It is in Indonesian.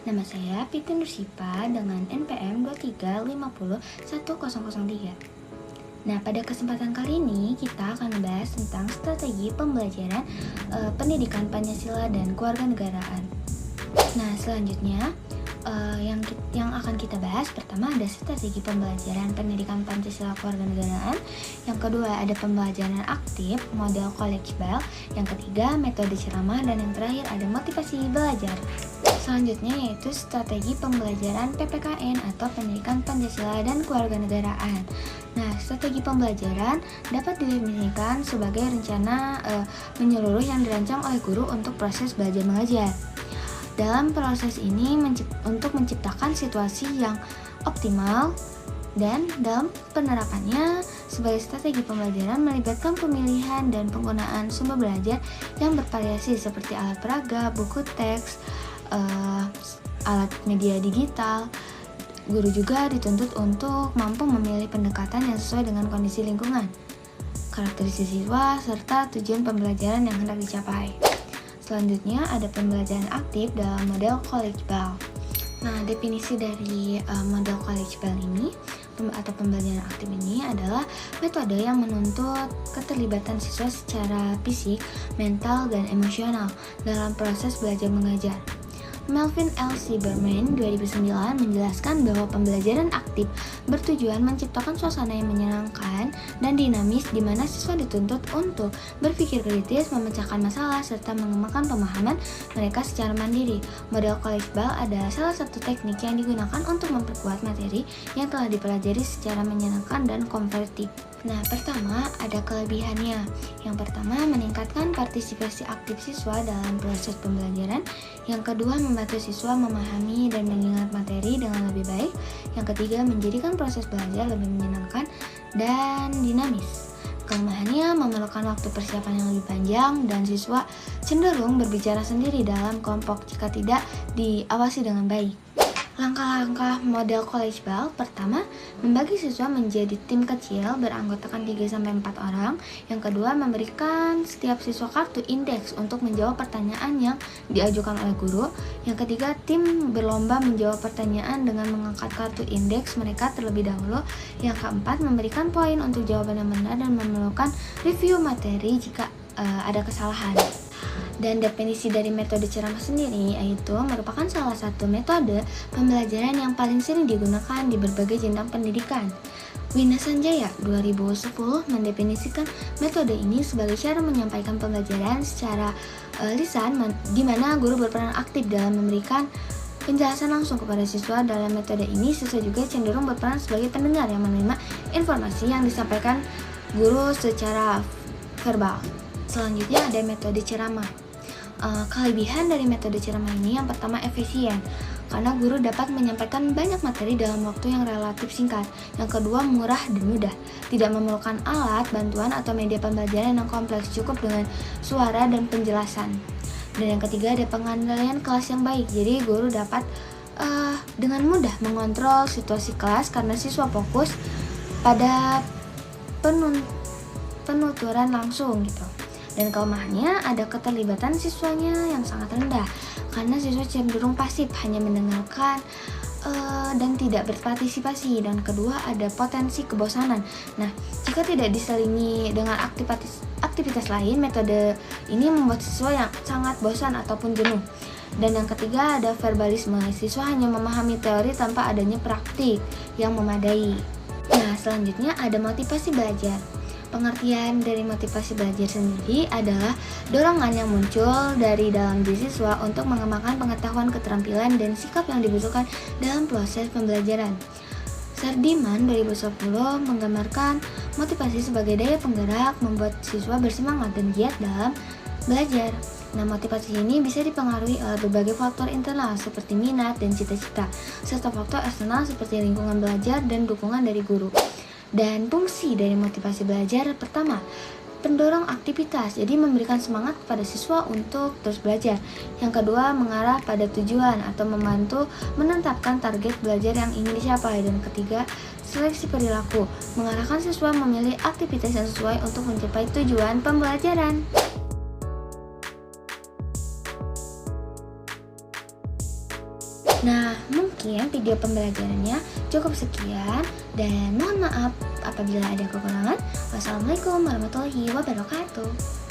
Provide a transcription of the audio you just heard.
Nama saya Piti Nursipa dengan NPM 2350103. Nah, pada kesempatan kali ini kita akan membahas tentang strategi pembelajaran pendidikan Pancasila dan kewarganegaraan. Nah, selanjutnya yang akan kita bahas pertama ada strategi pembelajaran pendidikan Pancasila kewarganegaraan. Yang kedua ada pembelajaran aktif model college bell. Yang ketiga metode ceramah, dan yang terakhir ada motivasi belajar. Selanjutnya yaitu strategi pembelajaran PPKN atau pendidikan Pancasila dan kewarganegaraan. Nah, strategi pembelajaran dapat didefinisikan sebagai rencana menyeluruh yang dirancang oleh guru untuk proses belajar mengajar. Dalam proses ini untuk menciptakan situasi yang optimal, dan dalam penerapannya sebagai strategi pembelajaran melibatkan pemilihan dan penggunaan sumber belajar yang bervariasi seperti alat peraga, buku teks, alat media digital. Guru juga dituntut untuk mampu memilih pendekatan yang sesuai dengan kondisi lingkungan, karakteristik siswa, serta tujuan pembelajaran yang hendak dicapai. Selanjutnya ada pembelajaran aktif dalam model college bell. Nah, definisi dari model college bell ini atau pembelajaran aktif ini adalah metode yang menuntut keterlibatan siswa secara fisik, mental, dan emosional dalam proses belajar mengajar. Melvin L. Silberman 2009 menjelaskan bahwa pembelajaran aktif bertujuan menciptakan suasana yang menyenangkan dan dinamis di mana siswa dituntut untuk berpikir kritis, memecahkan masalah, serta mengembangkan pemahaman mereka secara mandiri. Model college bell adalah salah satu teknik yang digunakan untuk memperkuat materi yang telah dipelajari secara menyenangkan dan konstruktif. Nah, pertama ada kelebihannya. Yang pertama, meningkatkan partisipasi aktif siswa dalam proses pembelajaran. Yang kedua, membantu siswa memahami dan mengingat materi dengan lebih baik. Yang ketiga, menjadikan proses belajar lebih menyenangkan dan dinamis. Kelemahannya memerlukan waktu persiapan yang lebih panjang dan siswa cenderung berbicara sendiri dalam kelompok jika tidak diawasi dengan baik. Langkah-langkah model college bell. Pertama, membagi siswa menjadi tim kecil beranggotakan 3-4 orang. Yang kedua, memberikan setiap siswa kartu indeks untuk menjawab pertanyaan yang diajukan oleh guru. Yang ketiga, tim berlomba menjawab pertanyaan dengan mengangkat kartu indeks mereka terlebih dahulu. Yang keempat, memberikan poin untuk jawaban yang benar dan memerlukan review materi jika ada kesalahan. Dan definisi dari metode ceramah sendiri yaitu merupakan salah satu metode pembelajaran yang paling sering digunakan di berbagai jenjang pendidikan. Wina Sanjaya 2010 mendefinisikan metode ini sebagai cara menyampaikan pembelajaran secara lisan di mana guru berperan aktif dalam memberikan penjelasan langsung kepada siswa. Dalam metode ini siswa juga cenderung berperan sebagai pendengar yang menerima informasi yang disampaikan guru secara verbal. Selanjutnya ada metode ceramah. Kelebihan dari metode ceramah ini yang pertama efisien, karena guru dapat menyampaikan banyak materi dalam waktu yang relatif singkat. Yang kedua murah dan mudah, tidak memerlukan alat, bantuan, atau media pembelajaran yang kompleks, cukup dengan suara dan penjelasan. Dan yang ketiga ada pengendalian kelas yang baik, jadi guru dapat dengan mudah mengontrol situasi kelas karena siswa fokus pada penuturan langsung gitu. Dan kelemahannya ada keterlibatan siswanya yang sangat rendah karena siswa cenderung pasif, hanya mendengarkan dan tidak berpartisipasi. Dan kedua ada potensi kebosanan. Nah, jika tidak diselingi dengan aktivitas lain, metode ini membuat siswa yang sangat bosan ataupun jenuh. Dan yang ketiga ada verbalisme, siswa hanya memahami teori tanpa adanya praktik yang memadai. Nah, selanjutnya ada motivasi belajar. Pengertian dari motivasi belajar sendiri adalah dorongan yang muncul dari dalam diri siswa untuk mengembangkan pengetahuan, keterampilan, dan sikap yang dibutuhkan dalam proses pembelajaran. Sardiman 2010 menggambarkan motivasi sebagai daya penggerak membuat siswa bersemangat dan giat dalam belajar. Nah, motivasi ini bisa dipengaruhi oleh berbagai faktor internal seperti minat dan cita-cita, serta faktor eksternal seperti lingkungan belajar dan dukungan dari guru. Dan fungsi dari motivasi belajar pertama, pendorong aktivitas, jadi memberikan semangat kepada siswa untuk terus belajar. Yang kedua, mengarah pada tujuan atau membantu menetapkan target belajar yang ingin dicapai. Dan ketiga, seleksi perilaku, mengarahkan siswa memilih aktivitas yang sesuai untuk mencapai tujuan pembelajaran. Nah, mungkin video pembelajarannya cukup sekian dan mohon maaf apabila ada kekurangan. Wassalamualaikum warahmatullahi wabarakatuh.